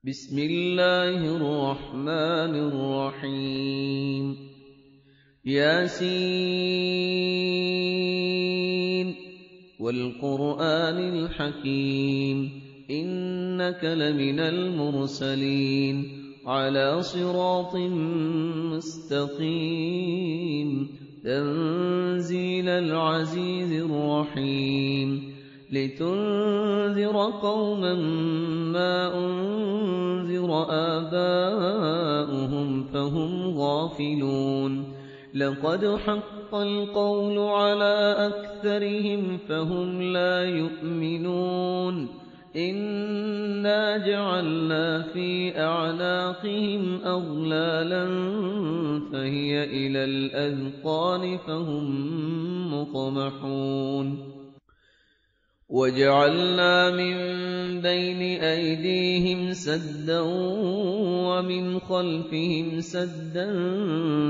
بسم الله الرحمن الرحيم ياسين والقرآن الحكيم إنك لمن المرسلين على صراط مستقيم تنزيل العزيز الرحيم لتنذر قوما ما أنذر آباؤهم فهم غافلون لقد حق القول على أكثرهم فهم لا يؤمنون إنا جعلنا في أعناقهم أغلالا فهي إلى الأذقان فهم مقمحون وجعلنا من بين أيديهم سدا ومن خلفهم سدا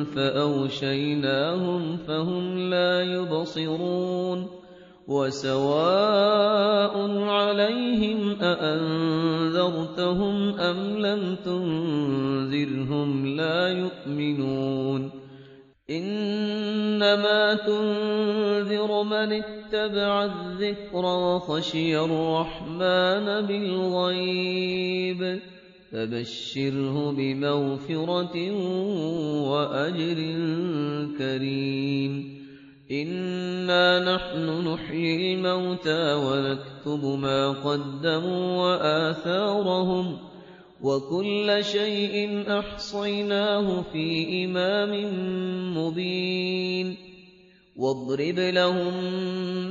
فأغشيناهم فهم لا يبصرون وسواء عليهم أأنذرتهم أم لم تنذرهم لا يؤمنون إنما تنذر من اتبع الذكر وخشي الرحمن بالغيب فبشره بمغفرة وأجر كريم إنا نحن نحيي الموتى ونكتب ما قدموا وآثارهم وكل شيء أحصيناه في إمام مبين واضرب لهم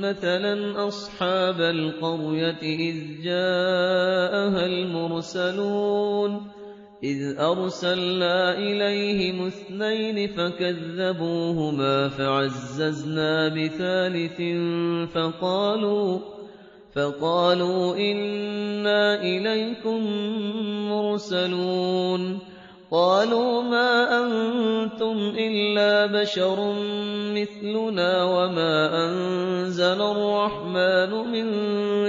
مثلا أصحاب القرية إذ جاءها المرسلون إذ أرسلنا إليهم اثنين فكذبوهما فعززنا بثالث فقالوا إنا إليكم مرسلون قالوا ما أنتم إلا بشر مثلنا وما أنزل الرحمن من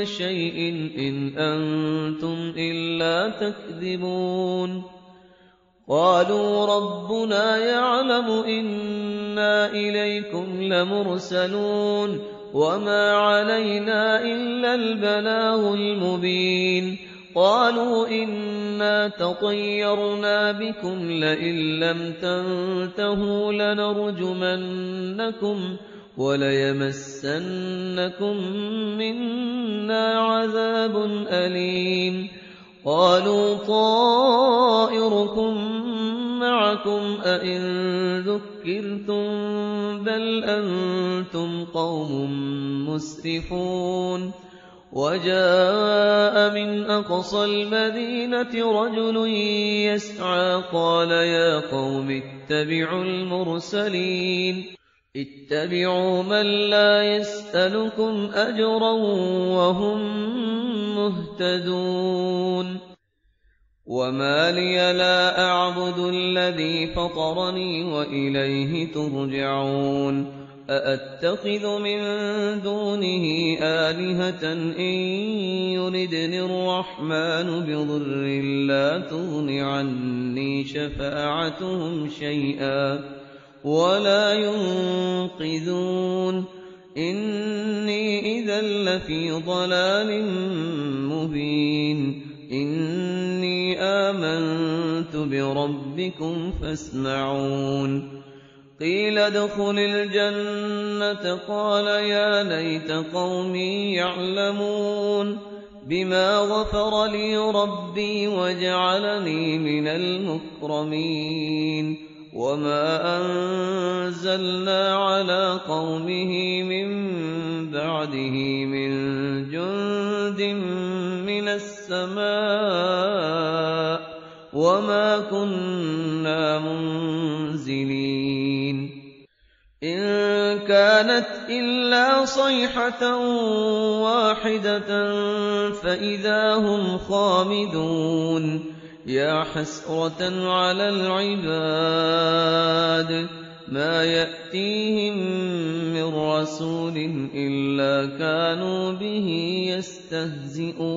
شيء إن أنتم إلا تكذبون قالوا ربنا يعلم إنا إليكم لمرسلون وما علينا إلا البلاغ المبين قالوا إنا تطيرنا بكم لئن لم تنتهوا لنرجمنكم وليمسنكم منا عذاب أليم قالوا طائركم معكم أئن ذكرتم بل أنتم قوم مسرفون وجاء من أقصى المدينة رجل يسعى قال يا قوم اتبعوا المرسلين اتبعوا من لا يسألكم أجرا وهم مهتدون وما لي لا أعبد الذي فطرني وإليه ترجعون أأتخذ من دونه آلهة إن يردني الرحمن بضر لا تغن عني شفاعتهم شيئا ولا ينقذون إني إذا لفي ضلال مبين إني آمنت بربكم فاسمعون قيل ادخل الجنة قال يا ليت قومي يعلمون بما غفر لي ربي وجعلني من المكرمين وما أنزلنا على قومه من بعده من جند من السماء وما كنا منزلين إن كانت إلا صيحة واحدة فإذا هم خامدون يا حسرة على العباد ما يأتيهم من رسول إلا كانوا به يستهزئون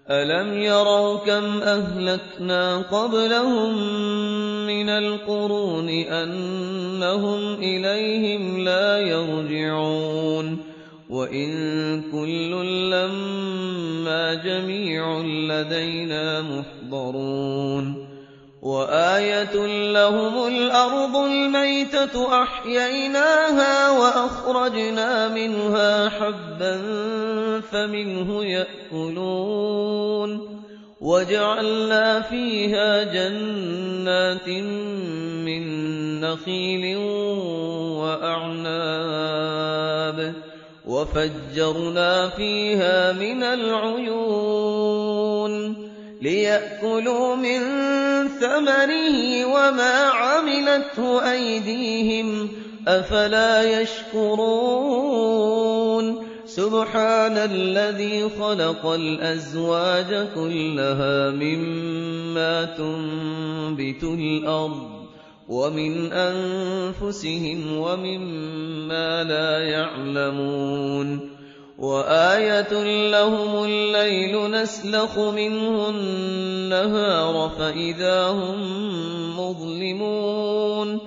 أَلَمْ يَرَوْا كَمْ أَهْلَكْنَا قَبْلَهُم مِّنَ الْقُرُونِ أَنَّهُمْ إِلَيْهِمْ لَا يَرْجِعُونَ وَإِن كُلٌّ لَّمَّا جَمِيعٌ لَّدَيْنَا مُحْضَرُونَ وَآيَةٌ لَّهُمُ الْأَرْضُ الْمَيْتَةُ أَحْيَيْنَاهَا وَأَخْرَجْنَا مِنْهَا حَبًّا فَمِنْهُ يَأْكُلُونَ وَجَعَلْنَا فِيهَا جَنَّاتٍ مِّن نَّخِيلٍ وَأَعْنَابٍ وَفَجَّرْنَا فِيهَا مِنَ الْعُيُونِ لِيَأْكُلُوا مِن ثَمَرِهِ وَمَا عَمِلَتْهُ أَيْدِيهِمْ ۖ أَفَلَا يَشْكُرُونَ سُبْحَانَ الَّذِي خَلَقَ الْأَزْوَاجَ كُلَّهَا مِمَّا تُنبِتُ الْأَرْضُ وَمِنْ أَنفُسِهِمْ وَمِمَّا لَا يَعْلَمُونَ وَآيَةٌ لَّهُمُ اللَّيْلُ نَسْلَخُ مِنْهُ النَّهَارَ فَإِذَا هُم مُّظْلِمُونَ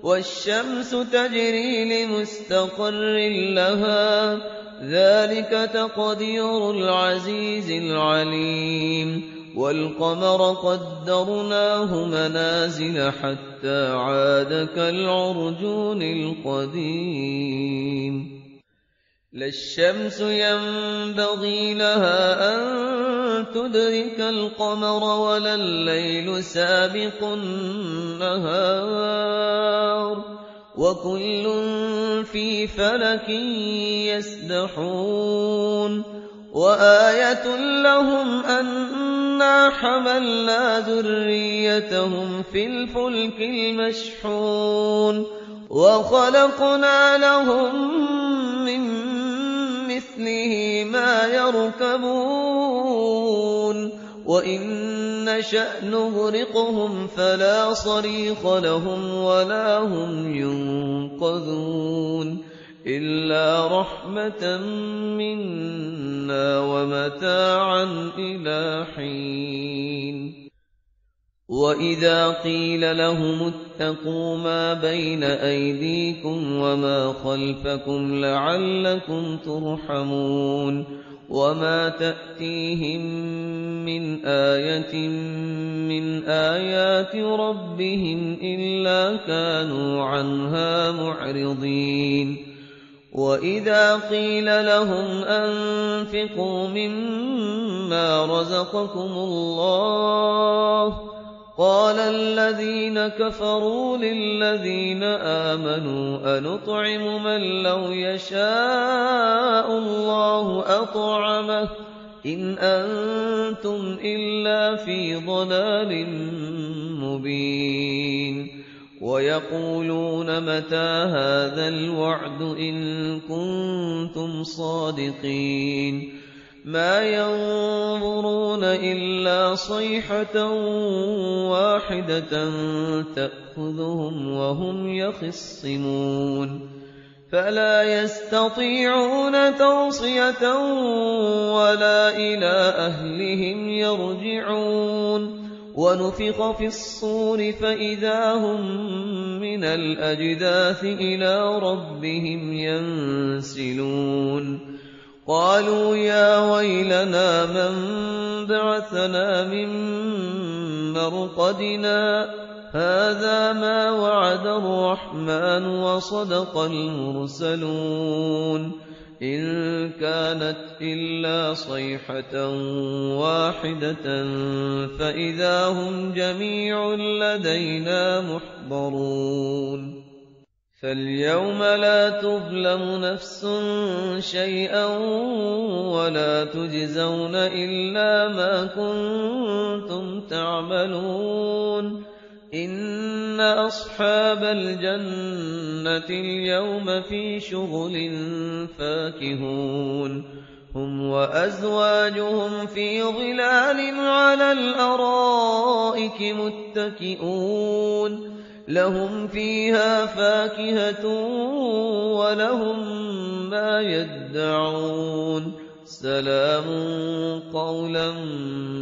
وَالشَّمْسُ تَجْرِي لِمُسْتَقَرٍّ لَّهَا ۚ ذَٰلِكَ تَقْدِيرُ الْعَزِيزِ الْعَلِيمِ وَالْقَمَرَ قَدَّرْنَاهُ مَنَازِلَ حَتَّىٰ عَادَ كَالْعُرْجُونِ الْقَدِيمِ لَا الشَّمْسُ يَنبَغِي لَهَا أَن تُدْرِكَ الْقَمَرَ وَلَا اللَّيْلُ سَابِقُ النَّهَارِ ۚ وَكُلٌّ فِي فَلَكٍ يَسْبَحُونَ وَآيَةٌ لَّهُمْ أَنَّا حَمَلْنَا ذُرِّيَّتَهُمْ فِي الْفُلْكِ الْمَشْحُونِ وَخَلَقْنَا لَهُم مِّن مِّثْلِهِ مَا يَرْكَبُونَ وَإِن نَّشَأْ نُغْرِقْهُمْ فَلَا صَرِيخَ لَهُمْ وَلَا هُمْ يُنقَذُونَ إِلَّا رَحْمَةً مِّنَّا وَمَتَاعًا إِلَىٰ حِينٍ وَإِذَا قِيلَ لَهُمُ اتَّقُوا مَا بَيْنَ أَيْدِيكُمْ وَمَا خَلْفَكُمْ لَعَلَّكُمْ تُرْحَمُونَ وَمَا تَأْتِيهِم مِّنْ آيَةٍ مِّنْ آيَاتِ رَبِّهِمْ إِلَّا كَانُوا عَنْهَا مُعْرِضِينَ وَإِذَا قِيلَ لَهُمْ أَنفِقُوا مِمَّا رَزَقَكُمُ اللَّهُ قَالَ الَّذِينَ كَفَرُوا لِلَّذِينَ آمَنُوا أَنُطْعِمُ مَن لَّوْ يَشَاءُ اللَّهُ أَطْعَمَهُ إِنْ أَنتُمْ إِلَّا فِي ضَلَالٍ مُّبِينٍ وَيَقُولُونَ مَتَىٰ هَٰذَا الْوَعْدُ إِن كُنتُمْ صَادِقِينَ مَا يَنظُرُونَ إِلَّا صَيْحَةً وَاحِدَةً تَأْخُذُهُمْ وَهُمْ يَخِصِّمُونَ فَلَا يَسْتَطِيعُونَ تَوْصِيَةً وَلَا إِلَىٰ أَهْلِهِمْ يَرْجِعُونَ وَنُفِخَ فِي الصُّورِ فَإِذَا هُم مِّنَ الْأَجْدَاثِ إِلَىٰ رَبِّهِمْ يَنسِلُونَ قَالُوا يَا وَيْلَنَا مَن بَعَثَنَا مِن مَّرْقَدِنَا هَٰذَا مَا وَعَدَ الرَّحْمَٰنُ وَصَدَقَ الْمُرْسَلُونَ إِن كَانَتْ إِلَّا صَيْحَةً وَاحِدَةً فَإِذَا هُمْ جَمِيعٌ لَّدَيْنَا مُحْضَرُونَ فَالْيَوْمَ لَا تُظْلَمُ نَفْسٌ شَيْئًا وَلَا تُجْزَوْنَ إِلَّا مَا كُنتُمْ تَعْمَلُونَ إِنَّ أَصْحَابَ الْجَنَّةِ الْيَوْمَ فِي شُغُلٍ فَاكِهُونَ هُمْ وَأَزْوَاجُهُمْ فِي ظِلَالٍ عَلَى الْأَرَائِكِ مُتَّكِئُونَ لَهُمْ فِيهَا فَاكِهَةٌ وَلَهُم مَّا يَدَّعُونَ سلام قولا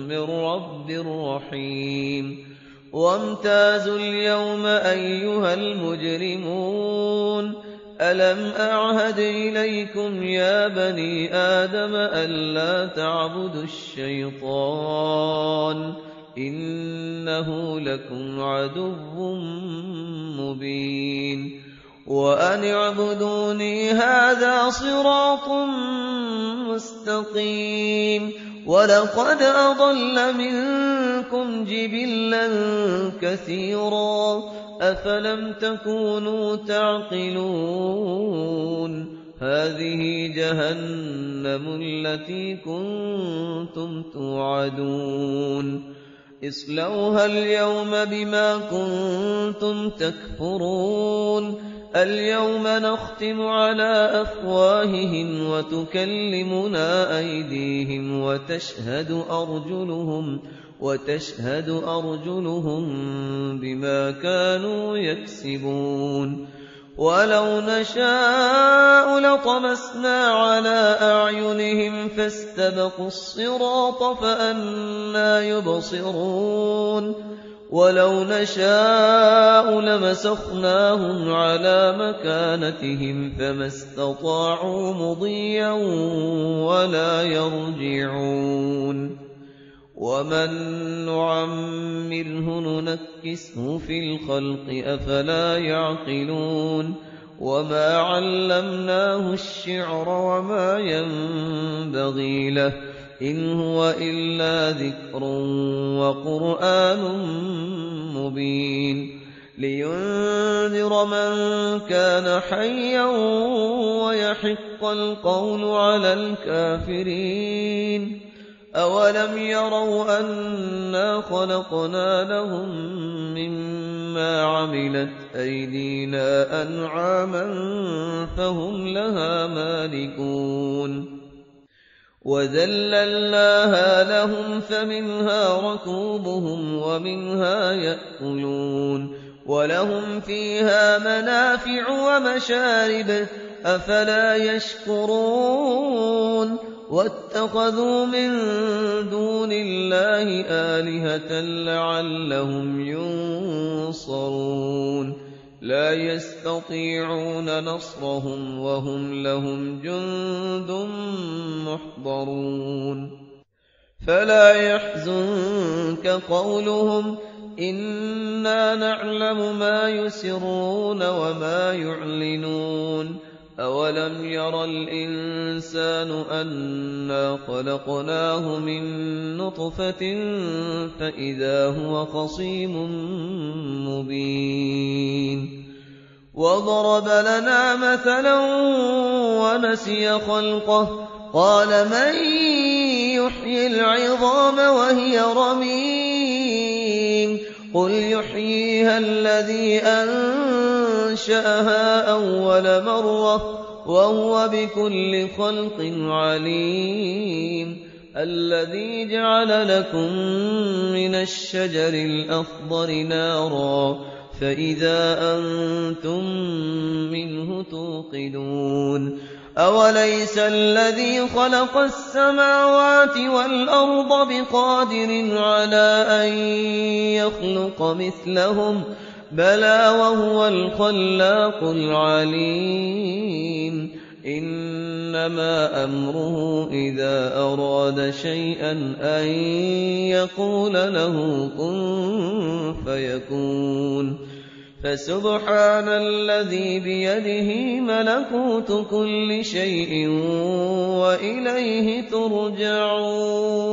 من رب رحيم وامتازوا اليوم أيها المجرمون ألم أعهد إليكم يا بني آدم ألا تعبدوا الشيطان إنه لكم عدو مبين وأن اعبدوني هذا صراط مستقيم ولقد أضل منكم جبلا كثيرا أفلم تكونوا تعقلون هذه جهنم التي كنتم توعدون اصلوها اليوم بما كنتم تكفرون اليوم نختم على أفواههم وتكلمنا أيديهم وتشهد أرجلهم بما كانوا يكسبون ولو نشاء لطمسنا على أعينهم فاستبقوا الصراط فأنى يبصرون ولو نشاء لمسخناهم على مكانتهم فما استطاعوا مضيا ولا يرجعون ومن نعمره ننكسه في الخلق أفلا يعقلون وما علمناه الشعر وما ينبغي له إن هو إلا ذكر وقرآن مبين لينذر من كان حيا ويحق القول على الكافرين أولم يروا أنا خلقنا لهم مما عملت أيدينا أنعاما فهم لها مالكون وذللناها لهم فمنها ركوبهم ومنها يأكلون ولهم فيها منافع ومشارب أفلا يشكرون واتخذوا من دون الله آلهة لعلهم ينصرون لا يستطيعون نصرهم وهم لهم جند محضرون فلا يحزنك قولهم إنا نعلم ما يسرون وما يعلنون أولم ير الإنسان أنا خلقناه من نطفة فإذا هو خصيم مبين وضرب لنا مثلا ونسي خلقه قال من يحيي العظام وهي رميم قل يحييها الذي أنشأها أول مرة وهو بكل خلق عليم الذي جعل لكم من الشجر الأخضر نارا فإذا أنتم منه توقدون أوليس الذي خلق السماوات والأرض بقادر على أن يخلق مثلهم بلى وهو الخلاق العليم إنما أمره إذا أراد شيئا أن يقول له كن فيكون فسبحان الذي بيده ملكوت كل شيء وإليه ترجعون